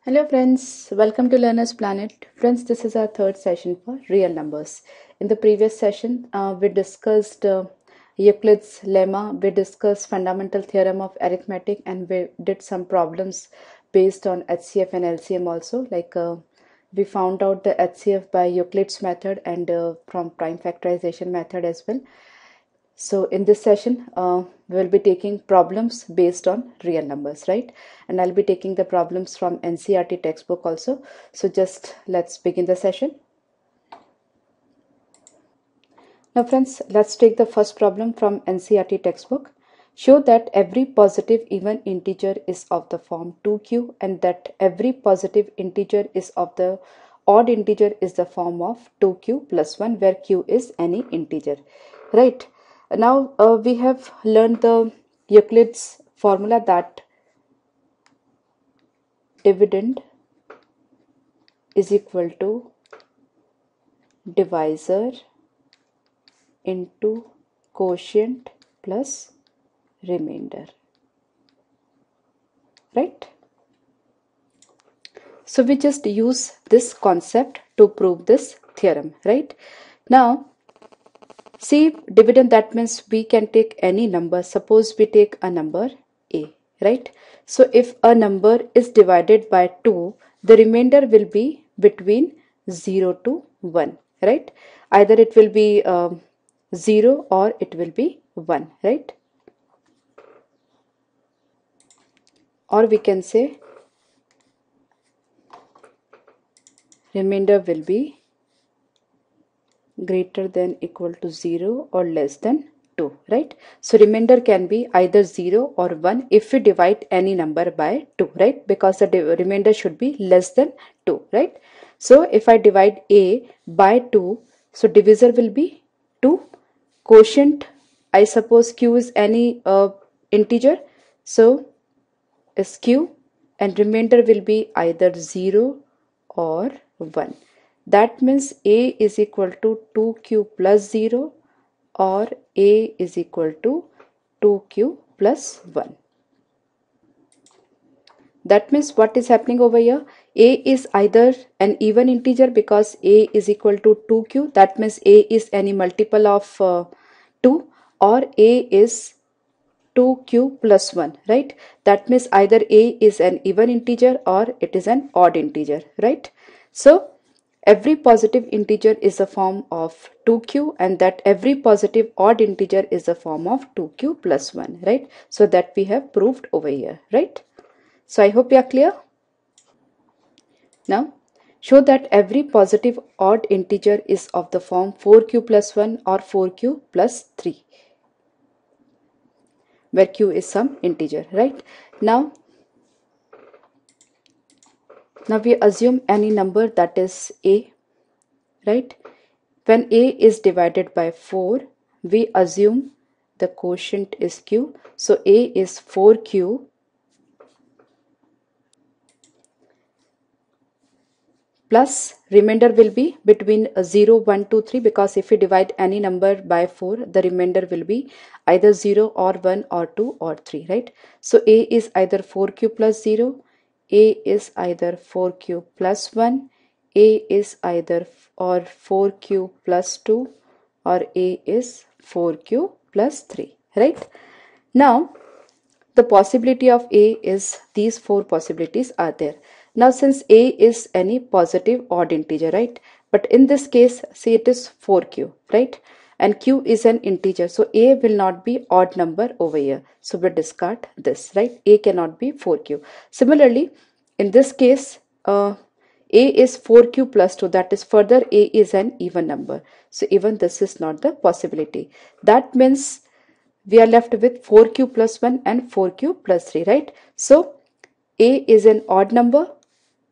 Hello friends, welcome to Learner's Planet. Friends, this is our third session for real numbers. In the previous session, we discussed Euclid's lemma, we discussed fundamental theorem of arithmetic, and we did some problems based on HCF and LCM also. We found out the HCF by Euclid's method and from prime factorization method as well. So in this session, we'll be taking problems based on real numbers, right? And I'll be taking the problems from NCERT textbook also. So just let's begin the session. Now friends, let's take the first problem from NCERT textbook. Show that every positive even integer is of the form 2q and that every positive integer is of the odd integer is the form of 2q plus 1 where q is any integer, right? Now we have learned the Euclid's formula that dividend is equal to divisor into quotient plus remainder, right? So we just use this concept to prove this theorem, right? Now see, dividend, that means we can take any number. Suppose we take a number a, right? So if a number is divided by 2, the remainder will be between 0 to 1, right? Either it will be 0 or it will be 1, right? Or we can say remainder will be greater than equal to 0 or less than 2, right? So remainder can be either 0 or 1 if we divide any number by 2, right? Because the remainder should be less than 2, right? So if I divide a by 2, so divisor will be 2. Quotient, I suppose q is any integer, so is q, and remainder will be either 0 or 1. That means a is equal to 2q plus 0 or a is equal to 2q plus 1. That means what is happening over here? A is either an even integer because a is equal to 2q. That means a is any multiple of 2, or a is 2q plus 1, right? That means either a is an even integer or it is an odd integer, right? So every positive integer is a form of 2q and that every positive odd integer is a form of 2q plus 1, right? So that we have proved over here, right? So I hope you are clear. Now show that every positive odd integer is of the form 4q plus 1 or 4q plus 3, where q is some integer, right? Now we assume any number that is a, right? When a is divided by 4, we assume the quotient is q. So a is 4q plus remainder will be between 0, 1, 2, 3, because if we divide any number by 4, the remainder will be either 0 or 1 or 2 or 3, right? So a is either 4q plus 0, a is either 4q plus 1, a is either or 4q plus 2, or a is 4q plus 3, right? Now the possibility of a is, these four possibilities are there. Now since a is any positive odd integer, right? But in this case, see, it is 4q, right? And q is an integer, so a will not be odd number over here, so we discard this, right? A cannot be 4q. Similarly, in this case, a is 4q plus 2, that is further a is an even number, so even this is not the possibility. That means we are left with 4q plus 1 and 4q plus 3, right? So a is an odd number,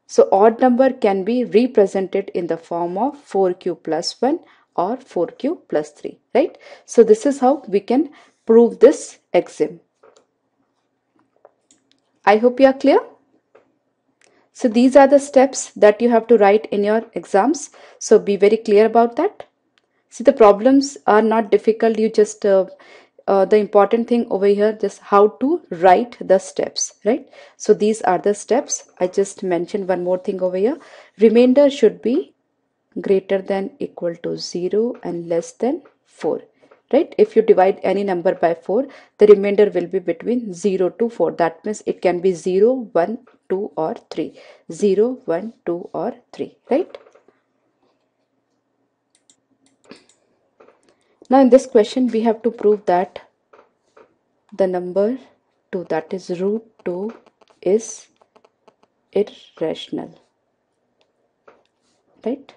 so odd number can be represented in the form of 4q plus 1 or 4q plus 3, right? So this is how we can prove this axiom. I hope you are clear. So these are the steps that you have to write in your exams, so be very clear about that. See, the problems are not difficult, you just the important thing over here, just how to write the steps, right? So these are the steps. I just mentioned one more thing over here. Remainder should be greater than equal to 0 and less than 4, right? If you divide any number by 4, the remainder will be between 0 to 4. That means it can be 0, 1, 2 or 3. 0, 1, 2 or 3, right? Now in this question we have to prove that the number 2, that is root 2, is irrational, right?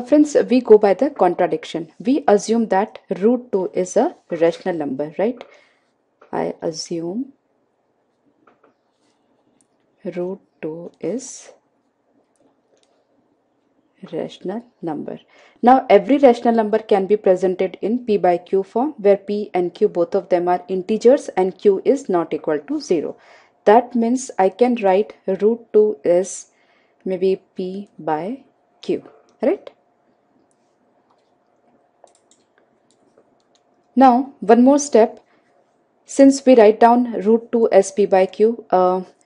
Friends, we go by the contradiction. We assume that root 2 is a rational number, right? I assume root 2 is rational number. Now every rational number can be presented in p by q form, where p and q, both of them are integers and q is not equal to 0. That means I can write root 2 is maybe p by q, right? Now one more step. Since we write down root 2 as p by q,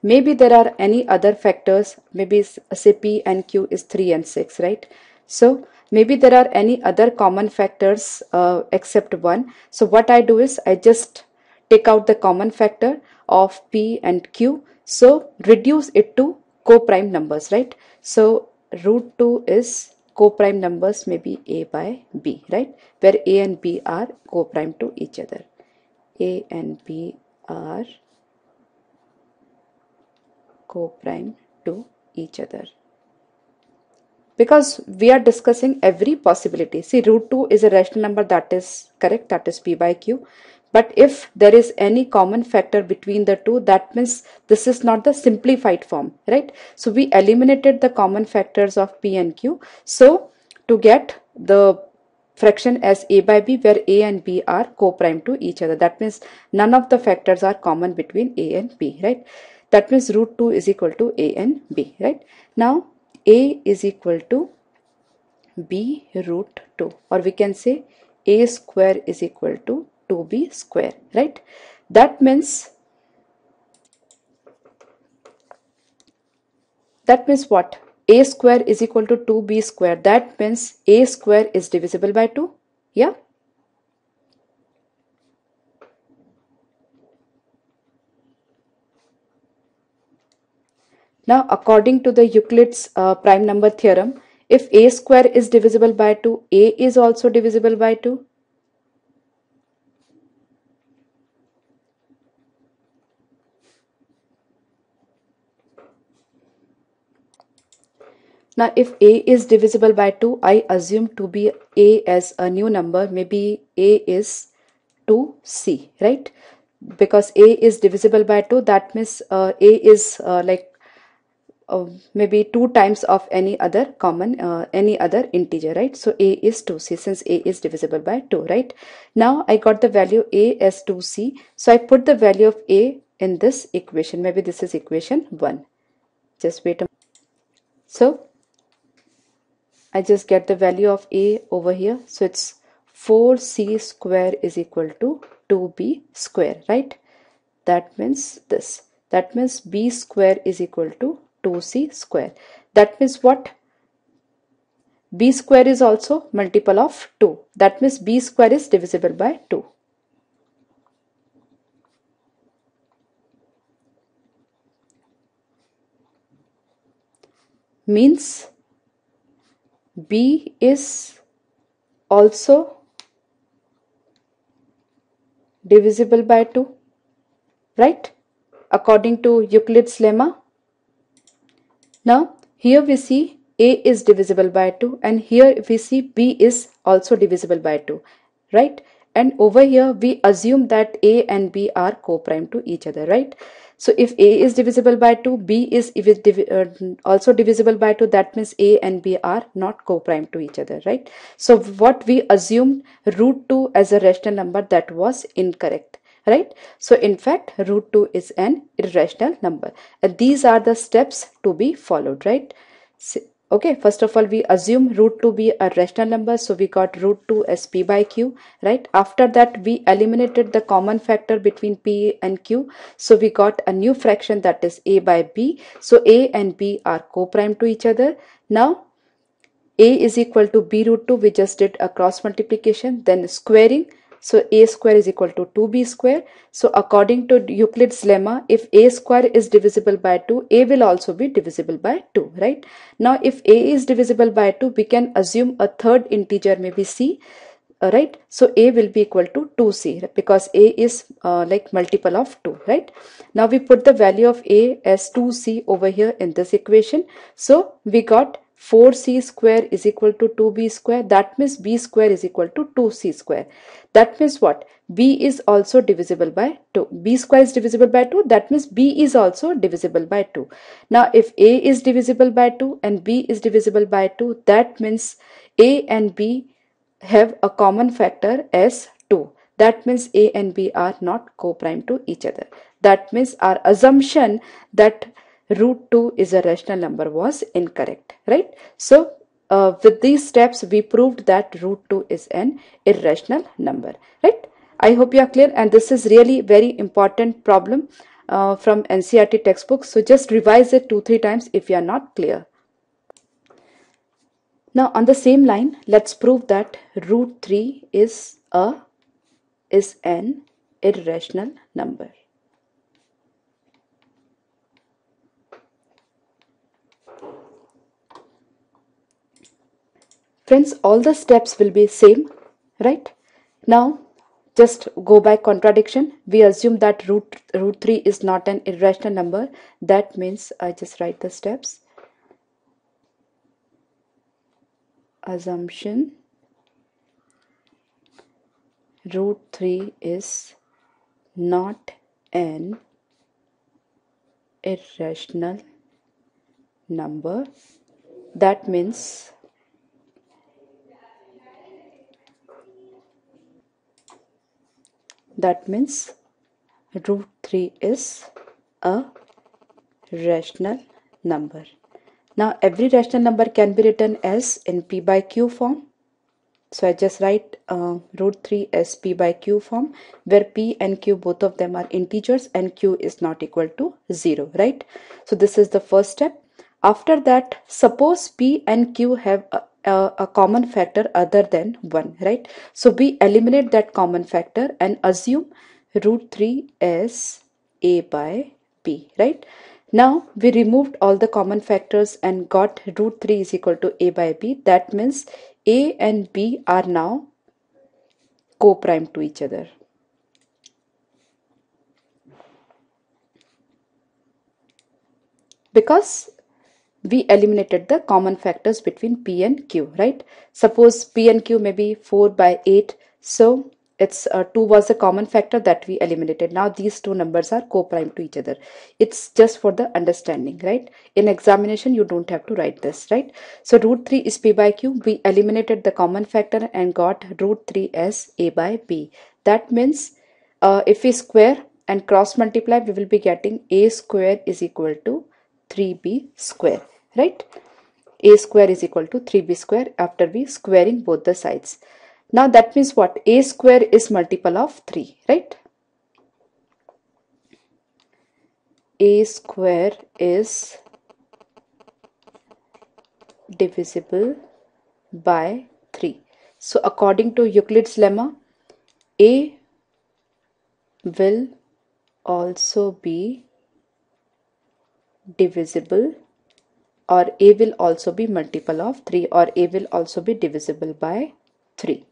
maybe there are any other factors, maybe say p and q is 3 and 6, right? So maybe there are any other common factors except 1. So what I do is I just take out the common factor of p and q, so reduce it to co-prime numbers, right? So root 2 is co-prime numbers, maybe a by b, right? Where a and b are co-prime to each other. A and B are co-prime to each other. Because we are discussing every possibility. See, root 2 is a rational number, that is correct, that is p by q. But if there is any common factor between the two, that means this is not the simplified form, right? So we eliminated the common factors of p and q. So to get the fraction as a by b, where a and b are co-prime to each other, that means none of the factors are common between a and b, right? That means root 2 is equal to a and b, right? Now a is equal to b root 2, or we can say a square is equal to 2b square, right? That means what? A square is equal to 2b square. That means a square is divisible by 2. Yeah. Now according to the Euclid's prime number theorem, if a square is divisible by 2, a is also divisible by 2. Now if a is divisible by 2, I assume to be a as a new number, maybe a is 2c, right? Because a is divisible by 2, that means a is maybe 2 times of any other common any other integer, right? So a is 2c, since a is divisible by 2, right? Now I got the value a as 2c, so I put the value of a in this equation. Maybe this is equation 1. Just wait a moment. So I just get the value of a over here. So it's 4c square is equal to 2b square, right? That means this. That means b square is equal to 2c square. That means what? B square is also multiple of 2. That means b square is divisible by 2. Means b is also divisible by 2, right? According to Euclid's lemma. Now here we see a is divisible by 2, and here we see b is also divisible by 2, right? And over here we assume that a and b are co-prime to each other, right? So if a is divisible by 2, b is also divisible by 2, that means a and b are not co-prime to each other, right? So what we assumed, root 2 as a rational number, that was incorrect, right? So in fact root 2 is an irrational number, and these are the steps to be followed, right? Okay, first of all, we assume root 2 be a rational number, so we got root 2 as p by q, right? After that, we eliminated the common factor between p and q, so we got a new fraction, that is a by b. So a and b are co-prime to each other. Now a is equal to b root 2, we just did a cross multiplication, then squaring. So a square is equal to 2b square. So according to Euclid's lemma, if a square is divisible by 2, a will also be divisible by 2, right? Now if a is divisible by 2, we can assume a third integer, maybe c, right? So a will be equal to 2c because a is like multiple of 2, right? Now we put the value of a as 2c over here in this equation. So we got 4c square is equal to 2b square. That means b square is equal to 2c square. That means what? B is also divisible by 2. B square is divisible by 2. That means b is also divisible by 2. Now if a is divisible by 2 and b is divisible by 2, that means a and b have a common factor as 2. That means a and b are not co-prime to each other. That means our assumption that root 2 is a rational number was incorrect, right? So with these steps we proved that root 2 is an irrational number, right? I hope you are clear, and this is really very important problem from NCERT textbook. So just revise it 2-3 times if you are not clear. Now on the same line, let's prove that root 3 is an irrational number. Friends, all the steps will be same, right? Now just go by contradiction. We assume that root 3 is not an irrational number. That means I just write the steps. Assumption root 3 is not an irrational number. That means root 3 is a rational number. Now every rational number can be written as in p by q form. So I just write root 3 as p by q form, where p and q, both of them are integers and q is not equal to 0, right? So this is the first step. After that, suppose p and q have a common factor other than 1, right? So we eliminate that common factor and assume root 3 as a by b, right? Now we removed all the common factors and got root 3 is equal to a by b. That means a and b are now co-prime to each other. Because we eliminated the common factors between p and q, right? Suppose p and q may be 4 by 8. So it's 2 was the common factor that we eliminated. Now these two numbers are co-prime to each other. It's just for the understanding, right? In examination you don't have to write this, right? So root 3 is p by q. We eliminated the common factor and got root 3 as a by b. That means if we square and cross multiply, we will be getting a square is equal to 3b square, right? A square is equal to 3b square after we squaring both the sides. Now that means what? A square is multiple of 3, right? A square is divisible by 3. So according to Euclid's lemma, A will also be divisible, or a will also be multiple of 3, or a will also be divisible by 3,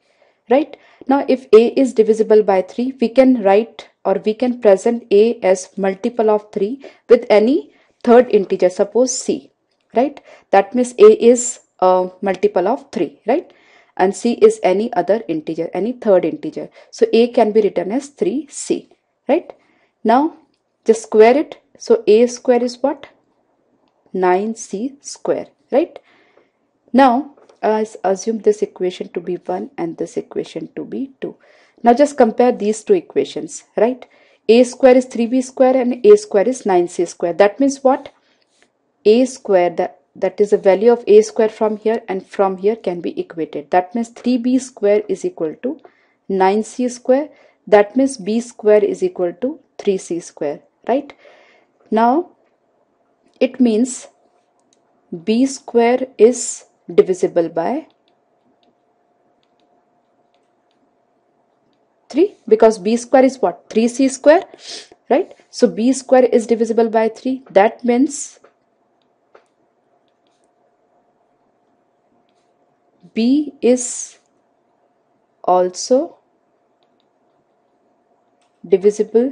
right? Now if a is divisible by 3, we can write or we can present a as multiple of 3 with any third integer, suppose c, right? That means a is a multiple of 3, right? And c is any other integer, any third integer. So a can be written as 3c, right? Now just square it. So a square is what? 9c square, right? Now assume this equation to be 1 and this equation to be 2. Now just compare these two equations, right? A square is 3b square and a square is 9c square. That means what? A square, that is the value of a square from here and from here can be equated. That means 3b square is equal to 9c square. That means b square is equal to 3c square, right? Now it means b square is divisible by 3 because b square is what? 3c square, right? So b square is divisible by 3. That means b is also divisible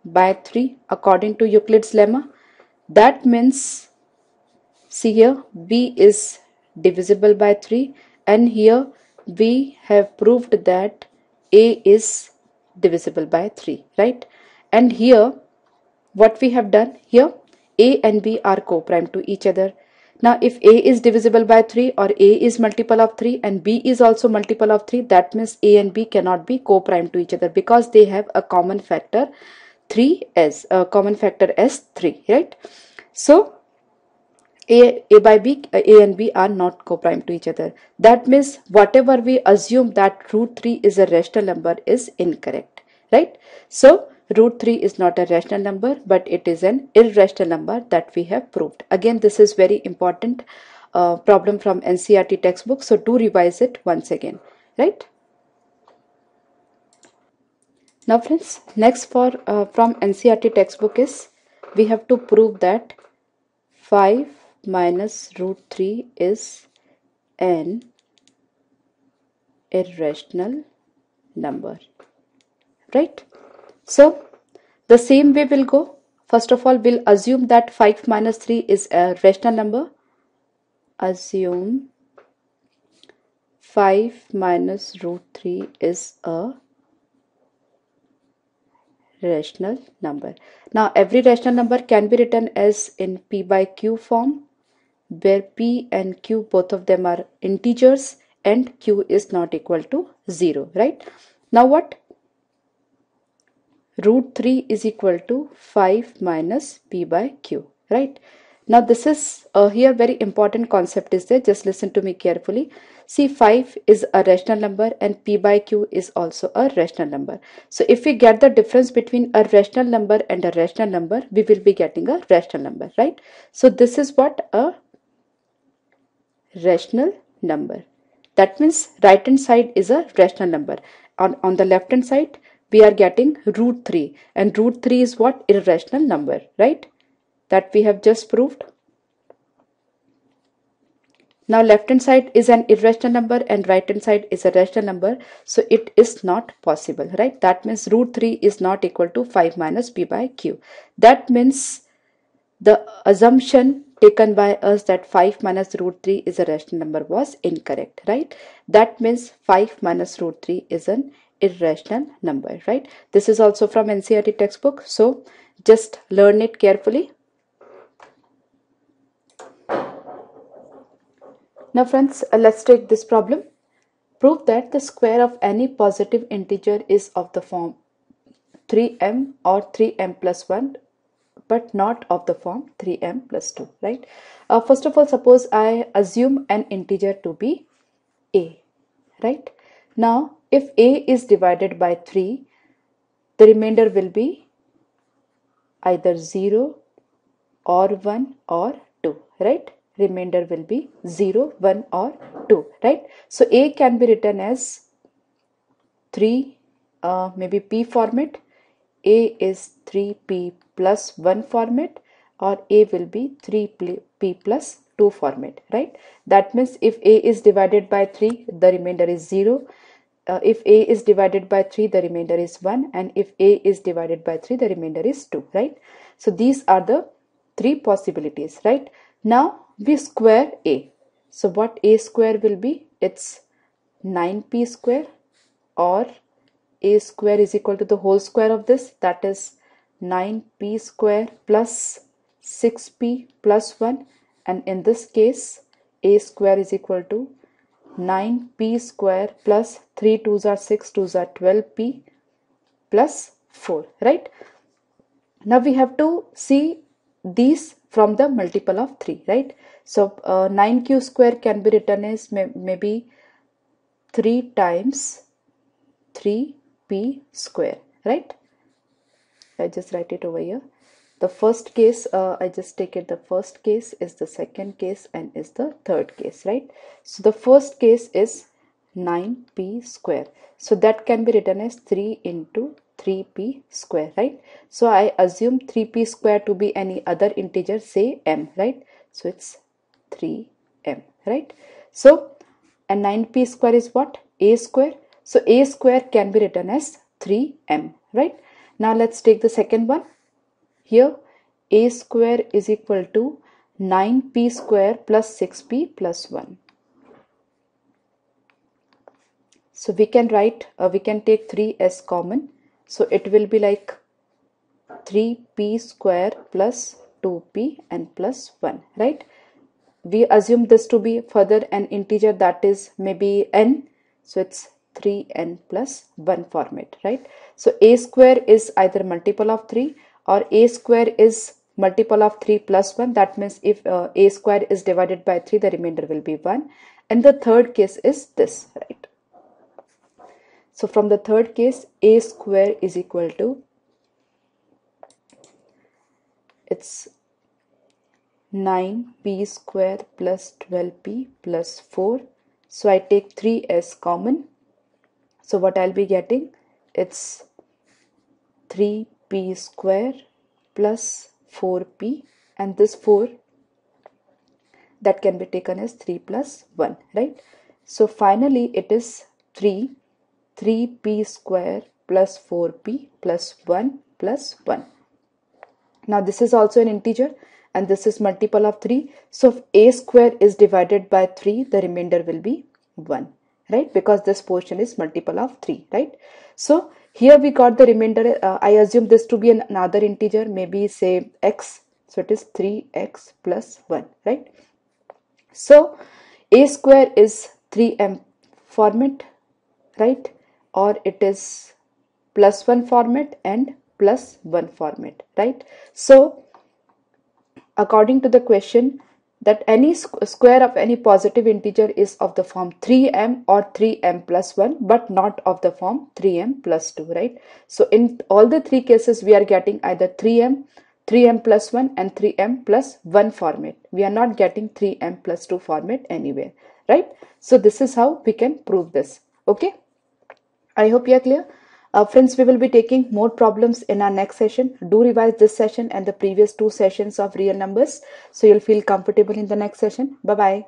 by 3 according to Euclid's lemma. That means, see here, b is divisible by 3, and here we have proved that a is divisible by 3, right? And here what we have done here, a and b are co-prime to each other. Now if a is divisible by 3 or a is multiple of 3 and b is also multiple of 3, that means a and b cannot be co-prime to each other because they have a common factor 3 as a common factor as 3, right? So a and b are not co-prime to each other. That means whatever we assume that root 3 is a rational number is incorrect, right? So root 3 is not a rational number, but it is an irrational number that we have proved. Again, this is very important problem from NCERT textbook, so do revise it once again, right? Now friends, next for from NCERT textbook is we have to prove that 5 minus root 3 is an irrational number, right? So the same way we'll go. First of all, we'll assume that 5 minus 3 is a rational number. Assume 5 minus root 3 is a rational number. Now every rational number can be written as in p by q form, where p and q both of them are integers and q is not equal to 0, right? Now what? Root 3 is equal to 5 minus p by q, right? Now this is here very important concept is there. Just listen to me carefully. See, 5 is a rational number and p by q is also a rational number. So if we get the difference between a rational number and a rational number, we will be getting a rational number, right? So this is what a rational number. That means right hand side is a rational number. On the left hand side we are getting root 3, and root 3 is what? Irrational number, right? That we have just proved. Now left hand side is an irrational number and right hand side is a rational number, so it is not possible, right? That means root 3 is not equal to 5 minus p by q. That means the assumption taken by us that 5 minus root 3 is a rational number was incorrect, right? That means 5 minus root 3 is an irrational number, right? This is also from NCERT textbook, so just learn it carefully. Now friends, let's take this problem. Prove that the square of any positive integer is of the form 3m or 3m plus 1, but not of the form 3m plus 2, right? First of all, suppose I assume an integer to be a, right? Now if a is divided by 3, the remainder will be either 0 or 1 or 2, right? Remainder will be 0, 1 or 2, right? So a can be written as 3, maybe p format. A is 3p plus 1 format, or a will be 3p plus 2 format, right? That means if a is divided by 3, the remainder is 0. If a is divided by 3, the remainder is 1, and if a is divided by 3, the remainder is 2, right? So these are the three possibilities, right? Now we square a. So what a square will be? It's 9p square, or a square is equal to the whole square of this, that is 9p square plus 6p plus 1, and in this case a square is equal to 9p square plus 3 2s are 6, 2s are 12p plus 4, right? Now we have to see these from the multiple of 3, right? So 9q square can be written as maybe 3 times 3p square, right? I just write it over here. The first case, I just take it, the first case is the second case and is the third case, right? So the first case is 9p square. So that can be written as 3 into 3p square, right? So I assume 3p square to be any other integer, say m, right? So it's 3m, right? So, and 9p square is what? A square. So a square can be written as 3m, right? Now let's take the second one. Here a square is equal to 9p square plus 6p plus 1. So we can write, we can take 3 as common. So it will be like 3p square plus 2p and plus 1, right? We assume this to be further an integer, that is maybe n. So it's 3n plus 1 format, right? So a square is either multiple of 3 or a square is multiple of 3 plus 1. That means if a square is divided by 3, the remainder will be 1. And the third case is this, right? So from the third case, a square is equal to, it's 9p square plus 12p plus 4. So I take 3 as common. So what I'll be getting, it's 3p square plus 4p, and this 4 that can be taken as 3 plus 1, right? So finally it is 3p square plus 4p plus 1 plus 1. Now this is also an integer and this is multiple of 3. So if a square is divided by 3, the remainder will be 1, right? Because this portion is multiple of 3, right? So here we got the remainder. I assume this to be another integer, maybe say x. So it is 3x plus 1, right? So a square is 3m format, right? Or it is plus 1 format and plus 1 format, right? So according to the question, that any square of any positive integer is of the form 3m or 3m plus 1, but not of the form 3m plus 2, right? So in all the three cases, we are getting either 3m, 3m plus 1 and 3m plus 1 format. We are not getting 3m plus 2 format anywhere, right? So this is how we can prove this, okay? I hope you are clear. Friends, we will be taking more problems in our next session. Do revise this session and the previous 2 sessions of real numbers so you'll feel comfortable in the next session. Bye-bye.